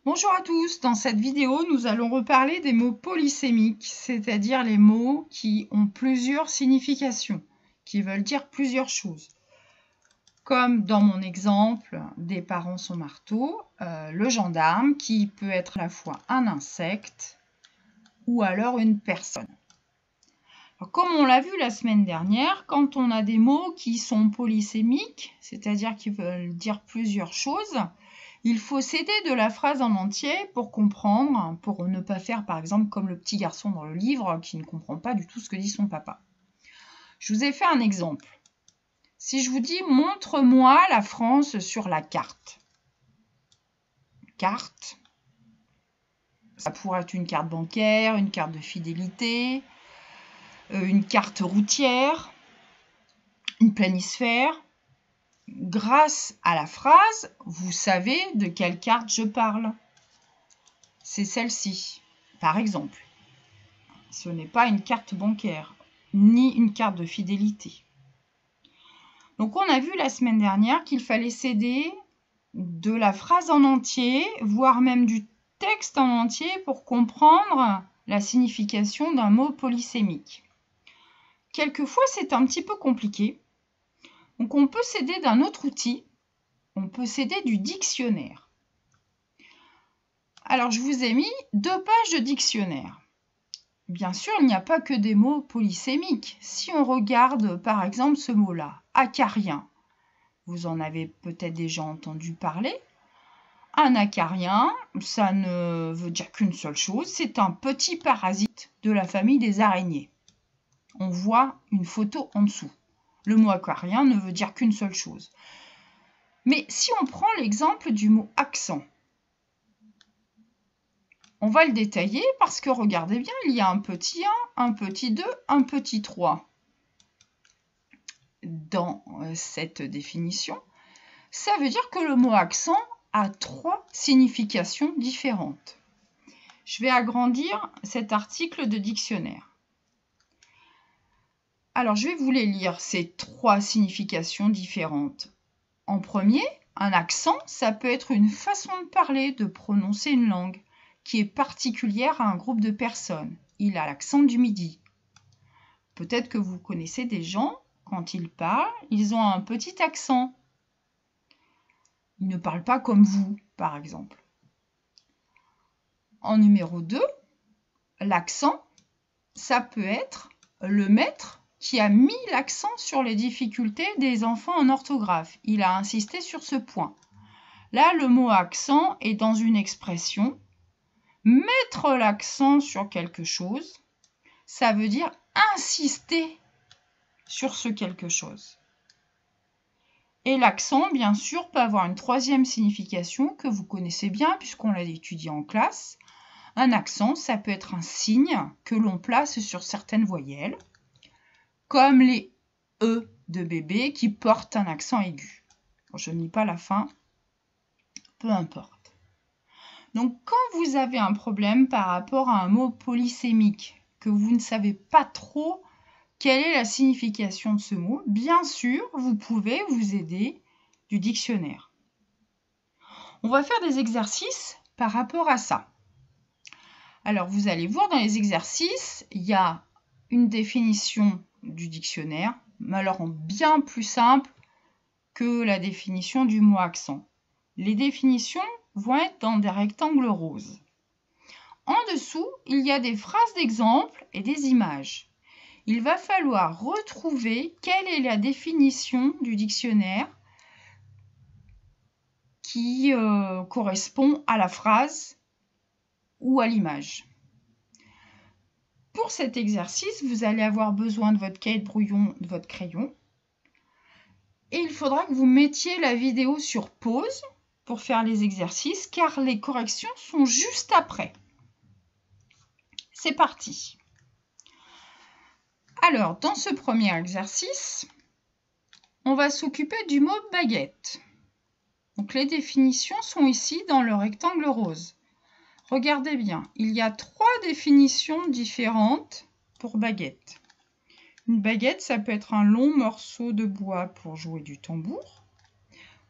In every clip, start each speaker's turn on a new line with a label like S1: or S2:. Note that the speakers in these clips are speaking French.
S1: Bonjour à tous, dans cette vidéo nous allons reparler des mots polysémiques, c'est-à-dire les mots qui ont plusieurs significations, qui veulent dire plusieurs choses. Comme dans mon exemple des parents sont marteau, le gendarme qui peut être à la fois un insecte ou alors une personne. Alors, comme on l'a vu la semaine dernière, quand on a des mots qui sont polysémiques, c'est-à-dire qui veulent dire plusieurs choses, il faut s'aider de la phrase en entier pour comprendre, pour ne pas faire par exemple comme le petit garçon dans le livre qui ne comprend pas du tout ce que dit son papa. Je vous ai fait un exemple. Si je vous dis « Montre-moi la France sur la carte ». Carte, ça pourrait être une carte bancaire, une carte de fidélité, une carte routière, une planisphère. Grâce à la phrase, vous savez de quelle carte je parle. C'est celle-ci, par exemple. Ce n'est pas une carte bancaire, ni une carte de fidélité. Donc on a vu la semaine dernière qu'il fallait s'aider de la phrase en entier, voire même du texte en entier pour comprendre la signification d'un mot polysémique. Quelquefois, c'est un petit peu compliqué. Donc on peut s'aider d'un autre outil, on peut s'aider du dictionnaire. Alors je vous ai mis 2 pages de dictionnaire. Bien sûr, il n'y a pas que des mots polysémiques. Si on regarde par exemple ce mot-là, acarien, vous en avez peut-être déjà entendu parler. Un acarien, ça ne veut dire qu'une seule chose, c'est un petit parasite de la famille des araignées. On voit une photo en dessous. Le mot acarien ne veut dire qu'une seule chose. Mais si on prend l'exemple du mot accent, on va le détailler parce que regardez bien, il y a un petit 1, un petit 2, un petit 3 dans cette définition. Ça veut dire que le mot accent a 3 significations différentes. Je vais agrandir cet article de dictionnaire. Alors, je vais vous les lire, ces 3 significations différentes. En premier, un accent, ça peut être une façon de parler, de prononcer une langue qui est particulière à un groupe de personnes. Il a l'accent du Midi. Peut-être que vous connaissez des gens, quand ils parlent, ils ont un petit accent. Ils ne parlent pas comme vous, par exemple. En numéro 2, l'accent, ça peut être le maître qui a mis l'accent sur les difficultés des enfants en orthographe. Il a insisté sur ce point. Là, le mot accent est dans une expression. Mettre l'accent sur quelque chose, ça veut dire insister sur ce quelque chose. Et l'accent, bien sûr, peut avoir une 3e signification que vous connaissez bien puisqu'on l'a étudié en classe. Un accent, ça peut être un signe que l'on place sur certaines voyelles, comme les E de bébé qui portent un accent aigu. Bon, je ne lis pas la fin, peu importe. Donc, quand vous avez un problème par rapport à un mot polysémique, que vous ne savez pas trop quelle est la signification de ce mot, bien sûr, vous pouvez vous aider du dictionnaire. On va faire des exercices par rapport à ça. Alors, vous allez voir dans les exercices, il y a une définition du dictionnaire, mais alors bien plus simple que la définition du mot accent. Les définitions vont être dans des rectangles roses. En dessous, il y a des phrases d'exemple et des images. Il va falloir retrouver quelle est la définition du dictionnaire qui correspond à la phrase ou à l'image. Pour cet exercice, vous allez avoir besoin de votre cahier de brouillon, de votre crayon. Et il faudra que vous mettiez la vidéo sur pause pour faire les exercices, car les corrections sont juste après. C'est parti. Alors, dans ce premier exercice, on va s'occuper du mot baguette. Donc, les définitions sont ici dans le rectangle rose. Regardez bien, il y a 3 définitions différentes pour baguette. Une baguette, ça peut être un long morceau de bois pour jouer du tambour,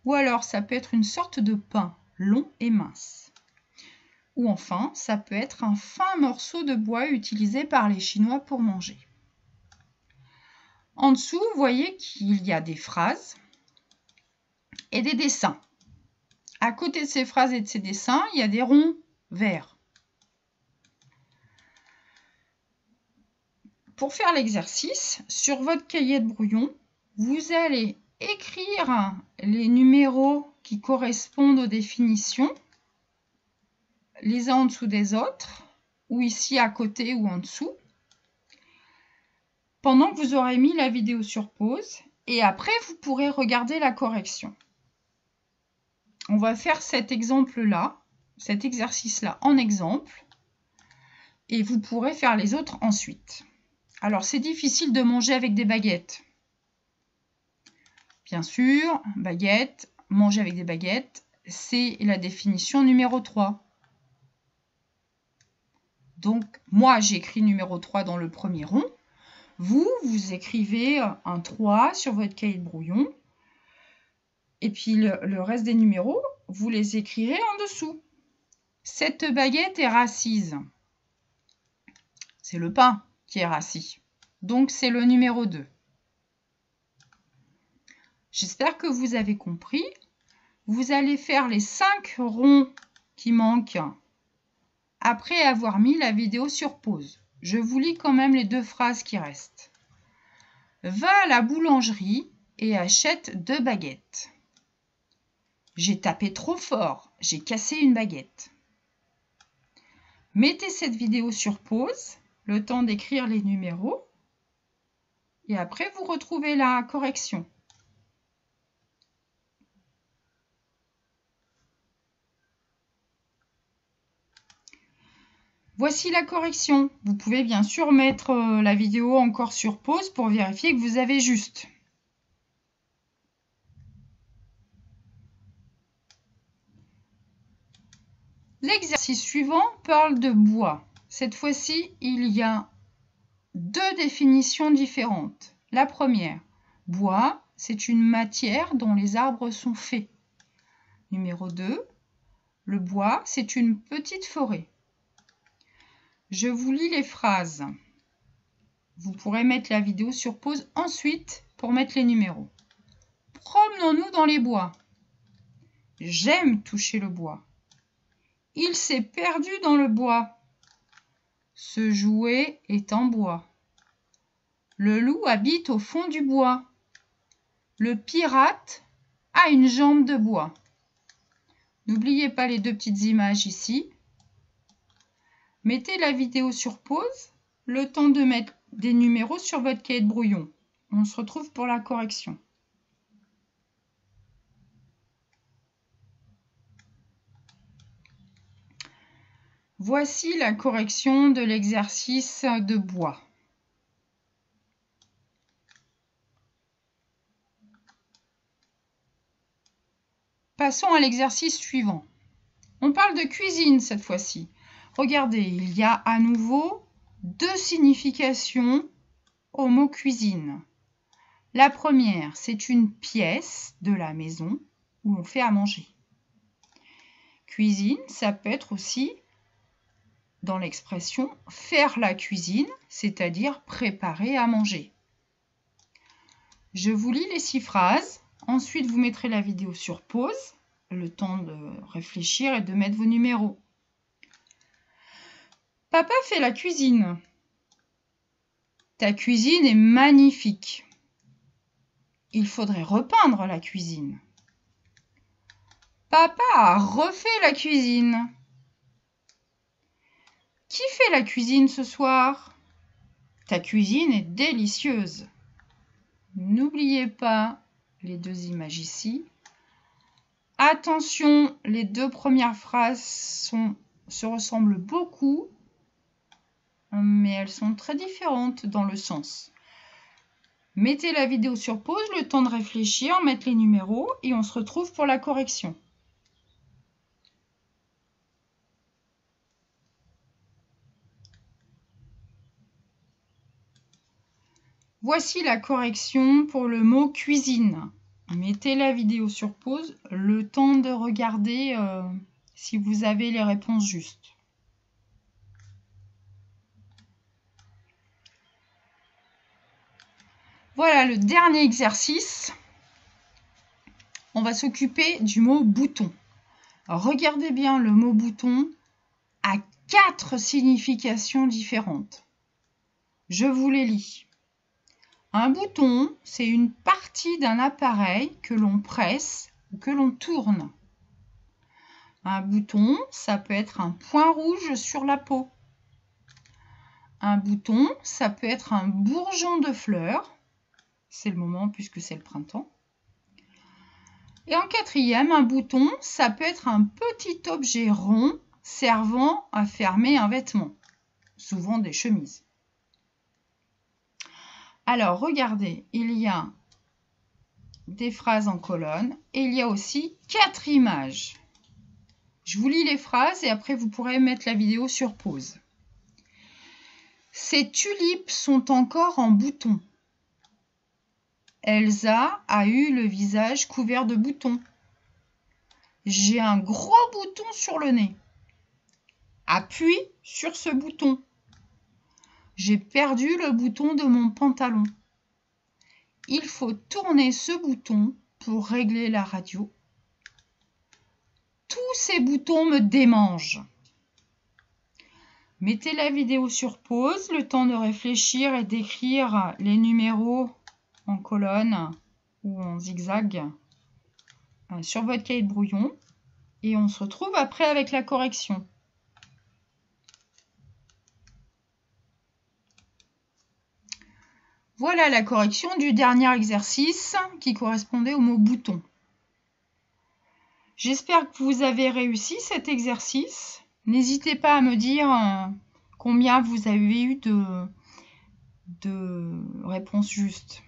S1: ou alors ça peut être une sorte de pain long et mince. Ou enfin, ça peut être un fin morceau de bois utilisé par les Chinois pour manger. En dessous, vous voyez qu'il y a des phrases et des dessins. À côté de ces phrases et de ces dessins, il y a des ronds verts. Pour faire l'exercice, sur votre cahier de brouillon, vous allez écrire les numéros qui correspondent aux définitions, les uns en dessous des autres, ou ici à côté ou en dessous, pendant que vous aurez mis la vidéo sur pause, et après vous pourrez regarder la correction. On va faire cet exemple-là, cet exercice-là en exemple, et vous pourrez faire les autres ensuite. Alors, c'est difficile de manger avec des baguettes. Bien sûr, baguette, manger avec des baguettes, c'est la définition numéro 3. Donc, moi, j'écris numéro 3 dans le premier rond. Vous écrivez un 3 sur votre cahier de brouillon. Et puis, le reste des numéros, vous les écrirez en dessous. Cette baguette est racise. C'est le pain qui est rassis. Donc, c'est le numéro 2. J'espère que vous avez compris. Vous allez faire les 5 ronds qui manquent après avoir mis la vidéo sur pause. Je vous lis quand même les 2 phrases qui restent. Va à la boulangerie et achète 2 baguettes. J'ai tapé trop fort, j'ai cassé une baguette. Mettez cette vidéo sur pause, le temps d'écrire les numéros, et après vous retrouvez la correction. Voici la correction. Vous pouvez bien sûr mettre la vidéo encore sur pause pour vérifier que vous avez juste. L'exercice suivant parle de bois. Cette fois-ci, il y a 2 définitions différentes. La première, bois, c'est une matière dont les arbres sont faits. Numéro 2, le bois, c'est une petite forêt. Je vous lis les phrases. Vous pourrez mettre la vidéo sur pause ensuite pour mettre les numéros. Promenons-nous dans les bois. J'aime toucher le bois. Il s'est perdu dans le bois. Ce jouet est en bois. Le loup habite au fond du bois. Le pirate a une jambe de bois. N'oubliez pas les 2 petites images ici. Mettez la vidéo sur pause, le temps de mettre des numéros sur votre cahier de brouillon. On se retrouve pour la correction. Voici la correction de l'exercice de bois. Passons à l'exercice suivant. On parle de cuisine cette fois-ci. Regardez, il y a à nouveau 2 significations au mot cuisine. La première, c'est une pièce de la maison où l'on fait à manger. Cuisine, ça peut être aussi dans l'expression faire la cuisine, c'est-à-dire préparer à manger. Je vous lis les 6 phrases. Ensuite, vous mettrez la vidéo sur pause, le temps de réfléchir et de mettre vos numéros. Papa fait la cuisine. Ta cuisine est magnifique. Il faudrait repeindre la cuisine. Papa a refait la cuisine. Qui fait la cuisine ce soir? Ta cuisine est délicieuse. N'oubliez pas les 2 images ici. Attention, les 2 premières phrases se ressemblent beaucoup, mais elles sont très différentes dans le sens. Mettez la vidéo sur pause, le temps de réfléchir, mettre les numéros et on se retrouve pour la correction. Voici la correction pour le mot cuisine. Mettez la vidéo sur pause, le temps de regarder si vous avez les réponses justes. Voilà le dernier exercice. On va s'occuper du mot bouton. Alors, regardez bien, le mot bouton a 4 significations différentes. Je vous les lis. Un bouton, c'est une partie d'un appareil que l'on presse ou que l'on tourne. Un bouton, ça peut être un point rouge sur la peau. Un bouton, ça peut être un bourgeon de fleurs. C'est le moment puisque c'est le printemps. Et en quatrième, un bouton, ça peut être un petit objet rond servant à fermer un vêtement, souvent des chemises. Alors, regardez, il y a des phrases en colonne et il y a aussi 4 images. Je vous lis les phrases et après vous pourrez mettre la vidéo sur pause. Ces tulipes sont encore en boutons. Elsa a eu le visage couvert de boutons. J'ai un gros bouton sur le nez. Appuie sur ce bouton. J'ai perdu le bouton de mon pantalon. Il faut tourner ce bouton pour régler la radio. Tous ces boutons me démangent. Mettez la vidéo sur pause, le temps de réfléchir et d'écrire les numéros en colonne ou en zigzag sur votre cahier de brouillon. Et on se retrouve après avec la correction. Voilà la correction du dernier exercice qui correspondait au mot bouton. J'espère que vous avez réussi cet exercice. N'hésitez pas à me dire combien vous avez eu de réponses justes.